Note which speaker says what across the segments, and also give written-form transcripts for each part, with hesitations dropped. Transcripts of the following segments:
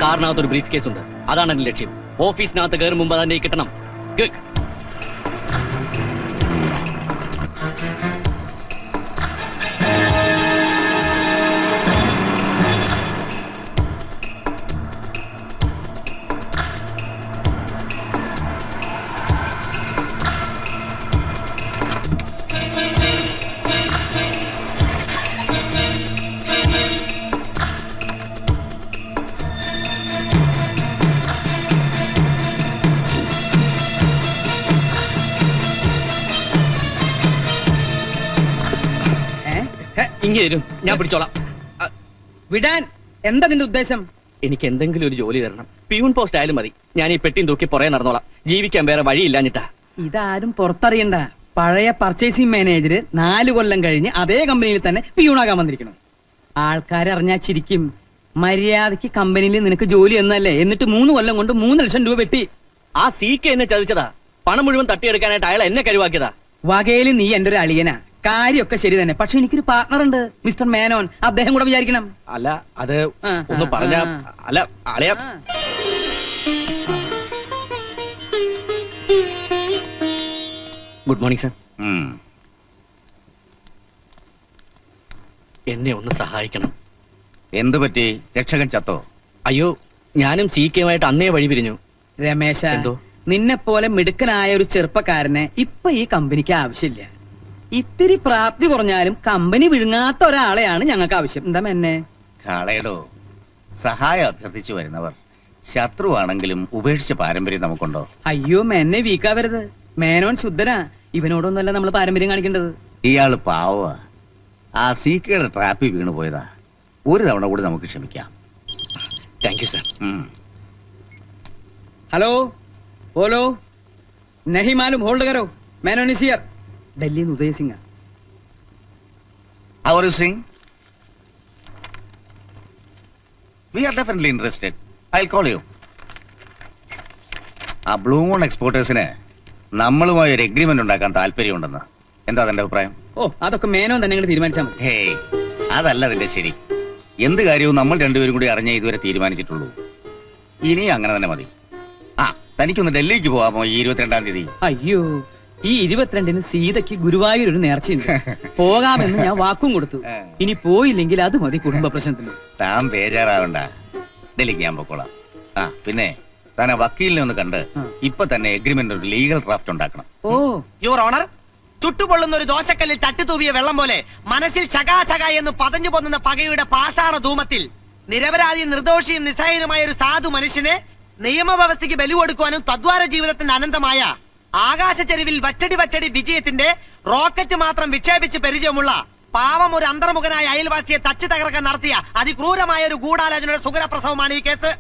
Speaker 1: കാറിനകത്ത് ഒരു brief case ഉണ്ട്. അതാണ് എന്റെ ലക്ഷ്യം. ഓഫീസിനകത്ത് കയറും മുമ്പ് തന്നെ കിട്ടണം. ഇങ്ങേരും ഞാൻ പിടിച്ചോളാം.
Speaker 2: വിടാൻ എന്താ നിന്റെ ഉദ്ദേശം?
Speaker 1: എനിക്ക് എന്തെങ്കിലും ഒരു ജോലി തരണം. പ്യൂൺ പോസ്റ്റ് ആയാലും മതി. ഞാൻ ഈ പെട്ടിയും തൂക്കി പുറകെ നടന്നോളാം. ജീവിക്കാൻ വേറെ വഴിയില്ലാഞ്ഞിട്ടാ.
Speaker 2: ഇതാരും പുറത്തറിയണ്ട. പഴയ പർച്ചേസിംഗ് മാനേജർ 4 കൊല്ലം കഴിഞ്ഞ് അതേ കമ്പനിയിൽ തന്നെ പിയൂണാകാൻ വന്നിരിക്കണം. ആൾക്കാരെ അറിഞ്ഞാ ചിരിക്കും. മര്യാദക്ക് കമ്പനിയിൽ നിനക്ക് ജോലി എന്നല്ലേ, എന്നിട്ട് 3 കൊല്ലം കൊണ്ട് 3 ലക്ഷം രൂപ വെട്ടി.
Speaker 1: ആ CK എന്നെ ചതിച്ചതാ. പണം മുഴുവൻ തട്ടിയെടുക്കാനായിട്ട് അയാൾ എന്നെ കരുവാക്കിയതാ.
Speaker 2: വകയില് നീ എന്റെ ഒരു അളിയനാ. കാര്യമൊക്കെ ശരി തന്നെ. പക്ഷെ എനിക്കൊരു പാർട്ണർ ഉണ്ട്, മിസ്റ്റർ മേനോൻ. അദ്ദേഹം കൂടെ വിചാരിക്കണം.
Speaker 1: അല്ല അത് ഒന്ന് പറഞ്ഞ അല്ല അളയാ. Good morning sir. എന്നെ ഒന്ന് സഹായിക്കണം.
Speaker 3: എന്തു പറ്റി? രക്ഷകൻ ചത്തോ?
Speaker 1: അയ്യോ, ഞാനും CKയുമായിട്ട് അന്നേ വഴി പിരിഞ്ഞു.
Speaker 2: രമേശ, നിന്നെ പോലെ മിടുക്കനായ ഒരു ചെറുപ്പക്കാരനെ ഇപ്പൊ ഈ കമ്പനിക്ക് ആവശ്യമില്ല. ഇത്തിരി പ്രാപ്തി കുറഞ്ഞാലും കമ്പനി വിഴുങ്ങാത്ത ഒരാളെയാണ് ഞങ്ങൾക്ക് ആവശ്യം. എന്താ എന്നെ
Speaker 3: കാളയടോ, സഹായം അഭ്യർത്ഥിച്ചു വരുന്നവർ ശത്രുവാണെങ്കിലും ഉപേക്ഷിച്ച പാരമ്പര്യം നമുക്കുണ്ടോ?
Speaker 2: അയ്യോ, എന്നെ വീക്കാവരുത്. മേനോൻ ശുദ്ധനാ. ഇവനോടൊന്നല്ല നമ്മൾ പാരമ്പര്യം കാണിക്കേണ്ടത്.
Speaker 3: ഇയാള് പാവ. ആ CKയുടെ ട്രാപ്പിൽ വീണു പോയതാ. ഒരു തവണ കൂടി നമുക്ക് ക്ഷമിക്കാം.
Speaker 1: Thank you sir.
Speaker 2: ഹലോ, ബോലോ. നഹി മാലൂം, ഹോൾഡ് കരോ. Menon is here. ഡൽഹിയിൽ നിന്ന് Udaya Singh.
Speaker 3: How are you, Singh? We are definitely interested. I'll call you. ആ ബ്ലൂ മൂൺ എക്സ്പോർട്ടേഴ്സിന് നമ്മളുമായി ഒരു എഗ്രിമെന്റ് ഉണ്ടാക്കാൻ താല്പര്യമുണ്ടെന്ന്. എന്താ അതിന്റെ അഭിപ്രായം?
Speaker 2: ഓ, അതൊക്കെ മേനോൻ തന്നെ തീരുമാനിച്ചാൽ മതി.
Speaker 3: ഹേയ്, അതല്ല അതിന്റെ ശരി. എന്ത് കാര്യവും നമ്മൾ രണ്ടുപേരും കൂടി അറിഞ്ഞേ ഇതുവരെ തീരുമാനിച്ചിട്ടുള്ളൂ. ഇനി അങ്ങനെ തന്നെ മതി. ആ, തനിക്കൊന്ന് ഡൽഹിക്ക് പോവാമോ ഈ 22-ാം തീയതി?
Speaker 2: അയ്യോ, ഈ 22-ന് സീതയ്ക്ക് ഗുരുവായൂർ ഒരു നേർച്ചയുണ്ട്. പോകാമെന്ന് ഞാൻ വാക്കും കൊടുത്തു. ഇനി പോയില്ലെങ്കിൽ അത് മതി കുടുംബ പ്രശ്നത്തിന്.
Speaker 3: താൻ ബേജാറാവണ്ട, ഡൽഹിക്ക് ഞാൻ പൊക്കോളാം. ആ പിന്നെ താൻ ആ വക്കീലിനെ ഒന്ന് കണ്ട് ഇപ്പൊ തന്നെ എഗ്രിമെന്റ് ഒരു ലീഗൽ ഡ്രാഫ്റ്റ് ഉണ്ടാക്കണം.
Speaker 2: ഓ
Speaker 4: യുവർ ഓണർ, ചുട്ടുപൊള്ളുന്ന ഒരു ദോശക്കല്ലിൽ തട്ടിത്തൂവിയ വെള്ളം പോലെ മനസ്സിൽ ചകാചക എന്ന് പതഞ്ഞു പൊന്നുന്ന പകയുടെ പാഷാണ ധൂമത്തിൽ നിരപരാധിയും നിർദോഷിയും നിസ്സഹായനുമായ ഒരു സാധു മനുഷ്യനെ നിയമവ്യവസ്ഥയ്ക്ക് ബലി കൊടുക്കുവാനും തദ്വാര ജീവിതത്തിന്റെ അനന്തമായ ആകാശച്ചെരുവിൽ വച്ചടി വിജയത്തിന്റെ റോക്കറ്റ് മാത്രം വിക്ഷേപിച്ച് പരിചയമുള്ള പാവം ഒരു അന്തർമുഖനായ അയൽവാസിയെ തച്ചു തകർക്കാൻ നടത്തിയ അതിക്രൂരമായ ഒരു ഗൂഢാലോചനയുടെ സുഖരപ്രസവമാണ് ഈ കേസ്.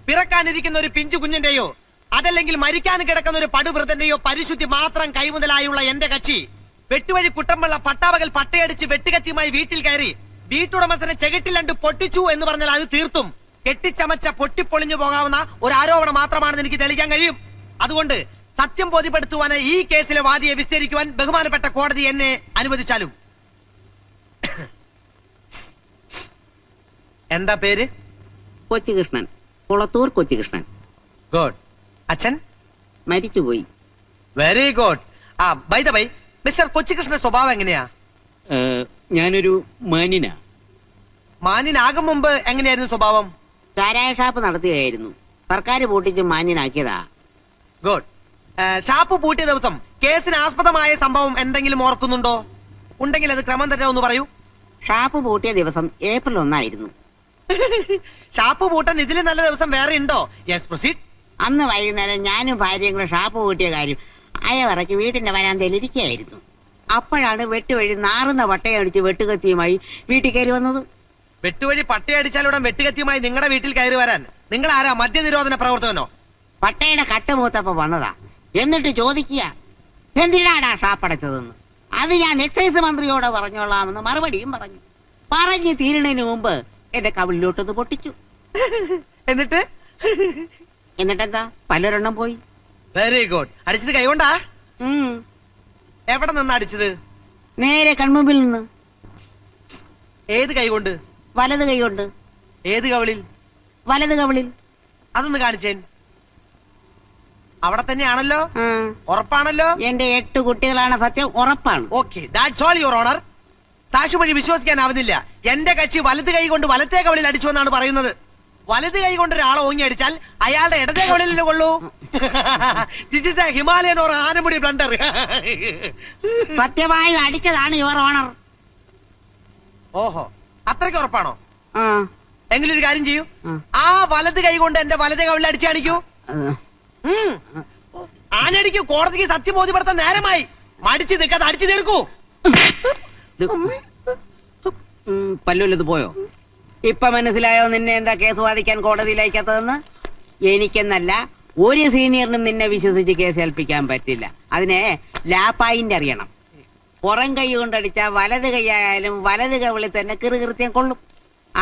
Speaker 4: പിറക്കാനിരിക്കുന്ന ഒരു പിഞ്ചു കുഞ്ഞിന്റെയോ അതല്ലെങ്കിൽ മരിക്കാൻ കിടക്കുന്ന ഒരു പടുവൃതന്റെയോ പരിശുദ്ധി മാത്രം കൈമുതലായുള്ള എന്റെ കക്ഷി വെട്ടുവഴി കുട്ടമ്പുള്ള പട്ടാപകൽ പട്ടയടിച്ച് വെട്ടുകത്തിയുമായി വീട്ടിൽ കയറി വീട്ടുടമസ്ഥനെ ചെകിട്ടിലണ്ട് പൊട്ടിച്ചു എന്ന് പറഞ്ഞാൽ അത് തീർത്തും കെട്ടിച്ചമച്ച പൊട്ടിപ്പൊളിഞ്ഞു പോകാവുന്ന ഒരു ആരോപണം മാത്രമാണെന്ന് എനിക്ക് തെളിയിക്കാൻ കഴിയും. അതുകൊണ്ട് സത്യം ബോധ്യപ്പെടുത്തുവാന് ഈ കേസിലെ വാദിയെ വിസ്തരിക്കുവാൻ ബഹുമാനപ്പെട്ട കോടതി എന്നെ അനുവദിച്ചാലും. എന്താ പേര്?
Speaker 5: കൊച്ചുകൃഷ്ണൻ, കുളത്തൂർ കൊച്ചുകൃഷ്ണൻ.
Speaker 4: ഗുഡ്. അച്ഛൻ
Speaker 5: മരിച്ചുപോയി.
Speaker 4: Very good. ആ ബൈ ദ ബൈ, മിസ്റ്റർ കൊച്ചുകൃഷ്ണന്റെ സ്വഭാവം എങ്ങനെയാ?
Speaker 1: ഞാനൊരു മാന്യനാ.
Speaker 4: മാന്യനാകും മുമ്പ് എങ്ങനെയായിരുന്നു സ്വഭാവം?
Speaker 5: ചാരായ ഷാപ്പ് നടത്തുകയായിരുന്നു. സർക്കാർ പൂട്ടിച്ച് മാന്യനാക്കിയതാ.
Speaker 4: ഗുഡ്. ഷാപ്പ് പൂട്ടിയ ദിവസം കേസിന് ആസ്പദമായ സംഭവം എന്തെങ്കിലും ഓർക്കുന്നുണ്ടോ? ഉണ്ടെങ്കിൽ അത് ക്രമം തന്നെ ഒന്ന് പറയൂ.
Speaker 5: ഷാപ്പ് പൂട്ടിയ ദിവസം ഏപ്രിൽ 1 ആയിരുന്നു.
Speaker 4: ഷാപ്പ് പൂട്ടാൻ ഇതിലും നല്ല ദിവസം വേറെ ഉണ്ടോ? Yes, proceed.
Speaker 5: അന്ന് വൈകുന്നേരം ഞാനും ഭാര്യയും കൂടെ ഷാപ്പ് പൂട്ടിയ കാര്യം അയവറയ്ക്ക് വീട്ടിന്റെ വരാന്തയിൽ ഇരിക്കുകയായിരുന്നു. അപ്പോഴാണ് വെട്ടുവഴി നാറുന്ന പട്ടയടിച്ച് വെട്ടുകത്തിയുമായി വീട്ടിൽ കയറി വന്നത്.
Speaker 4: വെട്ടുവഴി പട്ടയടിച്ചാലുടൻ വെട്ടുകത്തിയുമായി നിങ്ങളുടെ വീട്ടിൽ കയറി വരാൻ നിങ്ങൾ ആരാ? മദ്യനിരോധന പ്രവർത്തകനോ?
Speaker 5: പട്ടയുടെ കട്ടുമൂത്തപ്പ വന്നതാ. എന്നിട്ട് ചോദിക്കുക എന്തിനാടാ ഷാപ്പടച്ചതെന്ന്. അത് ഞാൻ എക്സൈസ് മന്ത്രിയോട് പറഞ്ഞോളാമെന്ന് മറുപടിയും പറഞ്ഞു. പറഞ്ഞു തീരണതിന് മുമ്പ് എന്റെ കവിളിലോട്ടൊന്ന് പൊട്ടിച്ചു. എന്നിട്ടെന്താ, പലരെണ്ണം പോയി.
Speaker 4: Very good. അടിച്ചത് കൈകൊണ്ടാ? എവിടെ നിന്ന് അടിച്ചത്?
Speaker 5: നേരെ കൺമുമ്പിൽ നിന്ന്.
Speaker 4: ഏത് കൈ കൊണ്ട്?
Speaker 5: വലത് കൈ കൊണ്ട്.
Speaker 4: ഏത് കവിളിൽ?
Speaker 5: വലത് കവിളിൽ.
Speaker 4: അതൊന്ന് കാണിച്ചേൻ. അവിടെ തന്നെയാണല്ലോ,
Speaker 5: ആ.
Speaker 4: ഉറപ്പാണല്ലോ?
Speaker 5: എന്റെ 8 കുട്ടികളാണ് സത്യം, ഉറപ്പാണ്.
Speaker 4: Okay, that's all your honour. സാക്ഷി വഴി വിശ്വസിക്കാനാവുന്നില്ല. എന്റെ കക്ഷി വലത് കൈ കൊണ്ട് വലത്തേ കവളിൽ അടിച്ചു എന്നാണ് പറയുന്നത്. വലത് കൈ കൊണ്ട് ഒരാളെ ഓങ്ങി അടിച്ചാൽ അയാളുടെ ഇടതേ കവളിലല്ലേ കൊള്ളൂ. This is a Himalayan or Anamudi blunder.
Speaker 5: സത്യമായും അടിച്ചതാണ് യുവർ ഓണർ.
Speaker 4: ഓഹോ, അത്രയ്ക്ക് ഉറപ്പാണോ?
Speaker 5: ആ.
Speaker 4: എങ്കിലും ഒരു കാര്യം ചെയ്യൂ,
Speaker 5: ആ.
Speaker 4: ആ വലത് കൈ കൊണ്ട് എന്റെ വലതേ കവളിൽ അടിച്ചു കാണിക്കൂ. ആനടിക്കൂ. കോടതിക്ക് സത്യം ബോധ്യപ്പെടുത്താൻ നേരമായി. മടിച്ചു നിൽക്കാതെ അടിച്ചു തീർക്കൂ.
Speaker 5: പല്ലുള്ളത് പോയോ? ഇപ്പൊ മനസ്സിലായോ നിന്നെ എന്താ കേസ് വാദിക്കാൻ കോടതിയിൽ അയക്കാത്തതെന്ന്? എനിക്കെന്നല്ല, ഒരു സീനിയറിനും നിന്നെ വിശ്വസിച്ച് കേസ് ഏൽപ്പിക്കാൻ പറ്റില്ല. അതിനെ ലാപ്പായിന്റ് അറിയണം. പുറം കൈ കൊണ്ടടിച്ച വലത് കൈയായാലും വലത് കവിളിൽ തന്നെ കിറുകൃത്യം കൊള്ളും.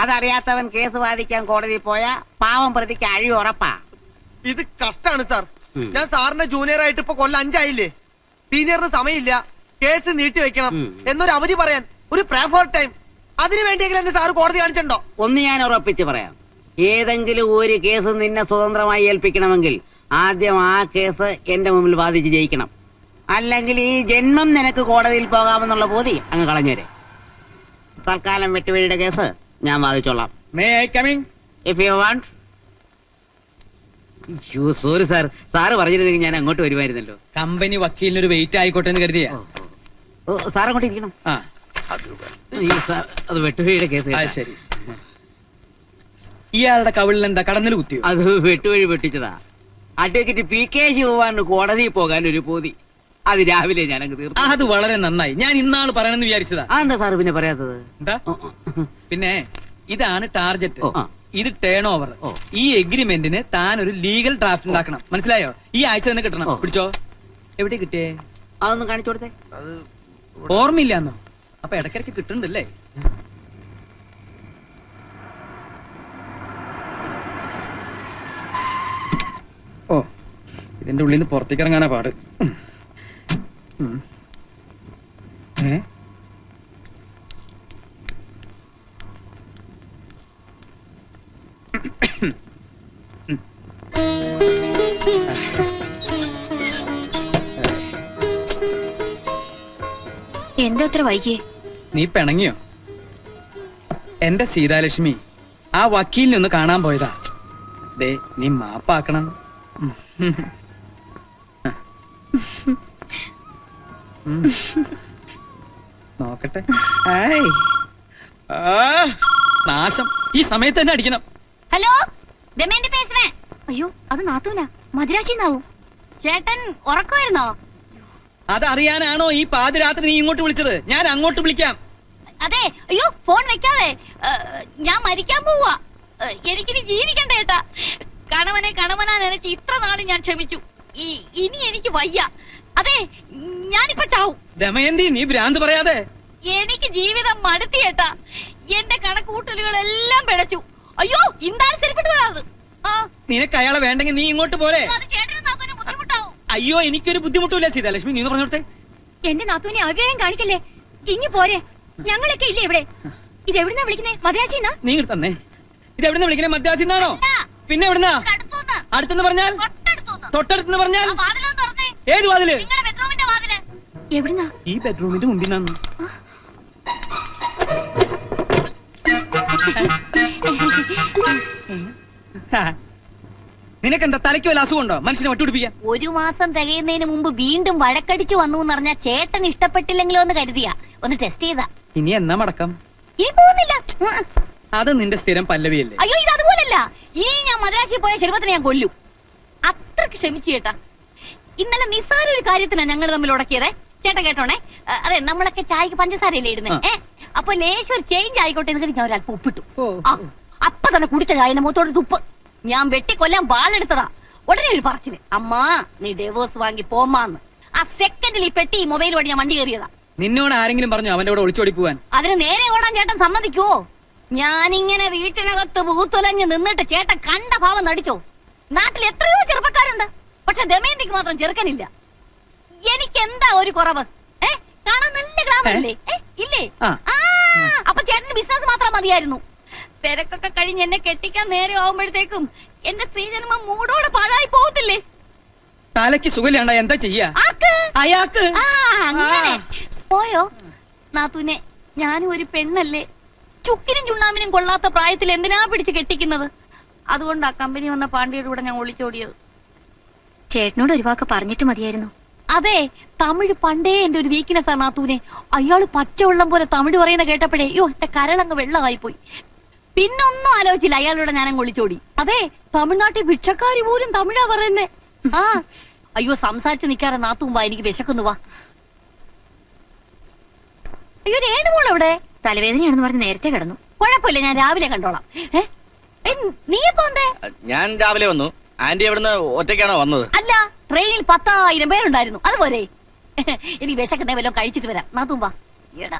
Speaker 5: അതറിയാത്തവൻ കേസ് വാദിക്കാൻ കോടതിയിൽ പോയാ പാവം പ്രതിക്ക് അഴി ഉറപ്പാ.
Speaker 4: ഇത് കഷ്ടാണ് സാർ. ഞാൻ സാറിന്റെ ജൂനിയർ ആയിട്ട് ഇപ്പൊ കൊല്ലം 5 ആയില്ലേ. സീനിയറിന് സമയമില്ല, കേസ് നീട്ടി വെക്കണം എന്നൊരു അവധി പറയാൻ, ഒരു പ്രേ ഫോർ ടൈം. അതിനു വേണ്ടിയെങ്കിലും എന്നെ സാറ് കോടതി കാണിച്ചിട്ടുണ്ടോ?
Speaker 5: ഒന്ന് ഞാൻ ഉറപ്പിച്ച് പറയാം, ഏതെങ്കിലും ഒരു കേസ് നിന്നെ സ്വതന്ത്രമായി ഏൽപ്പിക്കണമെങ്കിൽ ആദ്യം ആ കേസ് എന്റെ മുമ്പിൽ വാദിച്ച് ജയിക്കണം. അല്ലെങ്കിൽ ഈ ജന്മം നിനക്ക് കോടതിയിൽ പോകാമെന്നുള്ള ബോധി അങ്ങ് കളഞ്ഞേരെ. തൽക്കാലം വെട്ടുവഴിയുടെ കേസ് ഞാൻ വാദിച്ചോളാം.
Speaker 2: May I coming?
Speaker 5: If you want. Sorry sir, sir പറഞ്ഞിരുന്നെങ്കിൽ ഞാൻ അങ്ങോട്ട് വരുമായിരുന്നല്ലോ.
Speaker 2: കമ്പനി വക്കീലിനൊരു വെയിറ്റ് ആയിക്കോട്ടെ എന്ന് കരുതിയാ.
Speaker 5: സാർ അങ്ങോട്ട് ഇരിക്കണം.
Speaker 2: ആ
Speaker 5: അത് വെട്ടുവഴിയുടെ കേസ്.
Speaker 2: ശരി. ഇയാളുടെ കവിളിൽ എന്താ കടന്നൽ കുത്തിയോ?
Speaker 5: അത് വെട്ടുവഴി വെട്ടിച്ചതാ. അഡ്വക്കേറ്റ് PK ശിവകുമാറിന് കോടതിയിൽ പോകാൻ ഒരു പോതി. അത് രാവിലെ ഞാൻ അങ്ങ് തീർന്നു.
Speaker 2: അത് വളരെ നന്നായി. ഞാൻ ഇന്നാള് പറയണമെന്ന് വിചാരിച്ചതാ.
Speaker 5: എന്താ സാറ് പിന്നെ പറയാത്തത്?
Speaker 2: എന്താ? പിന്നെ ഇതാണ് ടാർജറ്റ്,
Speaker 5: ആ.
Speaker 2: ഇത് ടേൺ ഓവർ.
Speaker 5: ഓ.
Speaker 2: ഈ എഗ്രിമെന്റിന് താൻ ഒരു ലീഗൽ ഡ്രാഫ്റ്റ് ഉണ്ടാക്കണം. മനസ്സിലായോ? ഈ ആഴ്ച തന്നെ കിട്ടണം.
Speaker 5: ഓ.
Speaker 2: പിടിച്ചോ. എവിടെ കിട്ടിയേ?
Speaker 5: അതൊന്നും കാണിച്ചു കൊടുത്തേ.
Speaker 2: ഓർമ്മയില്ലാന്നോ? അപ്പൊ ഇടയ്ക്കിടയ്ക്ക് കിട്ടുന്നുണ്ടല്ലേ? ഓ, ഇതിന്റെ ഉള്ളിൽ നിന്ന് പുറത്തേക്ക് ഇറങ്ങാനാ പാട്. ഏ?
Speaker 6: എന്താ അത്ര വൈകിയേ?
Speaker 2: നീ പിണങ്ങിയോ? എന്റെ സീതാലക്ഷ്മി, ആ വക്കീലിനെ ഒന്ന് കാണാൻ പോയതാ. ദേ, നീ മാപ്പാക്കണം. നോക്കട്ടെ. ഏയ്. ആ, നാശം. ഈ സമയത്ത് തന്നെ അടിക്കണം.
Speaker 6: ഹലോ, ദമയന്തി പേசுறேன். അയ്യോ, അത് നാത്തൂനാ, മദിരാശിന്നാവും. ചേട്ടൻ ഉറക്കമായിരുന്നോ?
Speaker 2: അതറിയാനാണോ ഈ പാതിരാത്രി നീ ഇങ്ങോട്ട് വിളിച്ചത്? ഞാൻ അങ്ങോട്ട് വിളിക്കാം.
Speaker 6: അതെ. അയ്യോ, ഫോൺ വെക്കാതെ. ഞാൻ മരിക്കാൻ പോവാ. എനിക്കിനി ജീവിക്കണ്ട ഏട്ടാ. കണവനാ നനച്ച് ഇത്ര നാള് ഞാൻ ക്ഷമിച്ചു. ഇനി എനിക്ക് വയ്യ. അതെ, ഞാനിപ്പോ ചാവും.
Speaker 2: ദമയന്തി, നീ ഭ്രാന്ത് പറയാതെ.
Speaker 6: എനിക്ക് ജീവിതം മടുത്തിയേട്ടാ. എന്റെ കണക്കൂട്ടലുകളെല്ലാം പിഴച്ചു. അയ്യോ, ഇന്താൻ ശരിപ്പെട്ടു വരാത്.
Speaker 2: നിനക്ക് അയാളെ വേണ്ടെങ്കിൽ നീ ഇങ്ങോട്ട് പോരെ.
Speaker 6: അത് ചേട്ടനും നാത്തൂനും ബുദ്ധിമുട്ടാവും.
Speaker 2: അയ്യോ, എനിക്കൊരു ബുദ്ധിമുട്ടില്ല സീതാലക്ഷ്മി, നീ പറഞ്ഞോട്ടെ.
Speaker 6: എന്റെ നാത്തൂനെ അവ്യയം കാണിക്കല്ലേ. ഇങ്ങി പോരെ, ഞങ്ങളൊക്കെ ഇല്ലേ ഇവിടെ. ഇത് എവിടുന്നാ വിളിക്കുന്നേ? മദ്രാശിന്നാ?
Speaker 2: നീ ഇങ്ങോട്ട് തന്നേ. ഇത് എവിടുന്ന വിളിക്കണേ? മദ്രാസിന്നാണോ? പിന്നെ എവിടുന്നാ? അടുത്തെന്ന് പറഞ്ഞാൽ? തൊട്ടടുത്തെന്ന് പറഞ്ഞാൽ? ഏത് വാതില്?
Speaker 6: എവിടുന്നാ?
Speaker 2: ഈ ബെഡ്റൂമിന്റെ മുമ്പിൽ നിന്നു. നിനക്കെന്താ തലയ്ക്ക് വല്ല അസുഖമുണ്ടോ? മനുഷ്യനെ ഒട്ടുപിടിപ്പിക്കാൻ.
Speaker 6: 1 മാസം തികയുന്നതിന് മുമ്പ് വീണ്ടും വഴക്കടിച്ചു വന്നു എന്ന് പറഞ്ഞാൽ ചേട്ടൻ ഇഷ്ടപ്പെട്ടില്ലെങ്കിലോ എന്ന് കരുതിയാ ഒന്ന് ടെസ്റ്റ് ചെയ്താ.
Speaker 2: ഇനി എന്നാ മടക്കം?
Speaker 6: ഇനി പോകുന്നില്ല.
Speaker 2: അത് നിന്റെ സ്ഥിരം പല്ലവിയല്ലേ?
Speaker 6: അയ്യോ, ഇത് അതുപോലല്ല. ഇനി ഞാൻ മദ്രാസിൽ പോയ ശരിപത്തിനെ ഞാൻ കൊല്ലും. അത്രക്ക് ക്ഷമിച്ചു ചേട്ടാ. ഇന്നലെ നിസ്സാര ഒരു കാര്യത്തിനാ ഞങ്ങൾ തമ്മിൽ ഉടക്കിയതേ. ചേട്ടൻ കേട്ടോണേ. അതെ, നമ്മളൊക്കെ ചായക്ക് പഞ്ചസാരയല്ലേ ഇടുന്നത്. അപ്പൊ ലേശം ഒരു ചേഞ്ച് ആയിക്കോട്ടെ എന്ന് ഞാൻ ഒരല്പം ഉപ്പിട്ടു. അപ്പൊ തന്നെ കുടിച്ച ചായന്റെ മുഖത്തോട് തുപ്പ്. ഞാൻ വെട്ടിക്കൊല്ലാൻ വാളെടുത്തതാ. ഉടനെ ഒരു പറച്ചില്, അമ്മാ നീ ഡിവോഴ്സ് വാങ്ങി പോമാന്ന്. ആ സെക്കൻഡിൽ ഈ പെട്ടി മൊബൈൽ വഴി ഞാൻ വണ്ടി കയറിയതാ.
Speaker 2: നിന്നോട് ആരെങ്കിലും പറഞ്ഞു അവന്റെ കൂടെ ഒളിച്ചോടി പോവാൻ?
Speaker 6: അതിന് നേരെ ഓടാൻ ചേട്ടൻ സമ്മതിക്കുവോ? ഞാനിങ്ങനെ വീട്ടിനകത്ത് ഭൂത്തുലഞ്ഞ് നിന്നിട്ട് ചേട്ടൻ കണ്ട ഭാവം നടിച്ചോ? നാട്ടിൽ എത്രയോ ചെറുപ്പക്കാരുണ്ട്, പക്ഷെ ദമയന്തിക്ക് മാത്രം ചെറുക്കനില്ല. എനിക്ക് എന്താ ഒരു കുറവ്? കാണാൻ നല്ല ഗ്ലാമറല്ലേ? ഇല്ലേ? അപ്പൊ ചേട്ടന് ബിസിനസ് മാത്രം മതിയായിരുന്നു. തിരക്കൊക്കെ കഴിഞ്ഞ് എന്നെ കെട്ടിക്കാൻ നേരെ ആവുമ്പോഴത്തേക്കും എന്റെ സ്ത്രീജന്മം മൂടോടെ പാഴായി പോകത്തില്ലേ?
Speaker 2: തലയ്ക്ക് സുഖമില്ലാണ്ട എന്താ ചെയ്യാ?
Speaker 6: ആക്ക്.
Speaker 2: അയാൾക്ക്
Speaker 6: ആ, അങ്ങനെ പോയോ നാത്തൂനെ? ഞാനും ഒരു പെണ്ണല്ലേ, ചുക്കിനും ചുണ്ണാമിനും കൊള്ളാത്ത പ്രായത്തിൽ എന്തിനാ പിടിച്ച് കെട്ടിക്കുന്നത്? അതുകൊണ്ട് ആ കമ്പനി വന്ന പാണ്ഡ്യയുടെ കൂടെ ഞാൻ ഒളിച്ചോടിയത്.
Speaker 7: ചേട്ടനോട് ഒരു വാക്ക് പറഞ്ഞിട്ട് മതിയായിരുന്നു.
Speaker 6: അതെ, തമിഴ് പണ്ടേ എന്റെ ഒരു വീക്ക്നെസ് ആണ് നാത്തൂനെ. അയാള് പച്ചവെള്ളം പോലെ തമിഴ് പറയുന്ന കേട്ടപ്പോഴേ അയ്യോ എന്റെ കരളങ്ങ് വെള്ളമായി പോയി. പിന്നൊന്നും ആലോചിച്ചില്ല, അയാളുടെ ഞാനങ്ങ് ഒളിച്ചോടി. അതെ, തമിഴ്നാട്ടിൽ ഭിക്ഷക്കാരി പോലും തമിഴാ പറയുന്നേ. ആ അയ്യോ, സംസാരിച്ച് നിൽക്കാറെ നാത്തൂമ്പാ, എനിക്ക് വിശക്കുന്നു. വാ. അയ്യോ, രേണുമോൾ എവിടെ?
Speaker 7: തലവേദനയാണെന്ന് പറഞ്ഞ് നേരത്തെ കിടന്നു.
Speaker 6: കുഴപ്പമില്ല, ഞാൻ രാവിലെ കണ്ടോളാം. നീ എപ്പോ വന്നേ?
Speaker 1: ഞാൻ രാവിലെ വന്നു. ആന്റി എവിടുന്ന് ഒറ്റയ്ക്കാണോ വന്നത്?
Speaker 6: അല്ല, ട്രെയിനിൽ 10,000 പേരുണ്ടായിരുന്നു. അതുപോലെ എനിക്ക് വിശക്കുന്നേ വല്ലതും കഴിച്ചിട്ട് വരാം. നാത്തൂമ്പാ. എടാ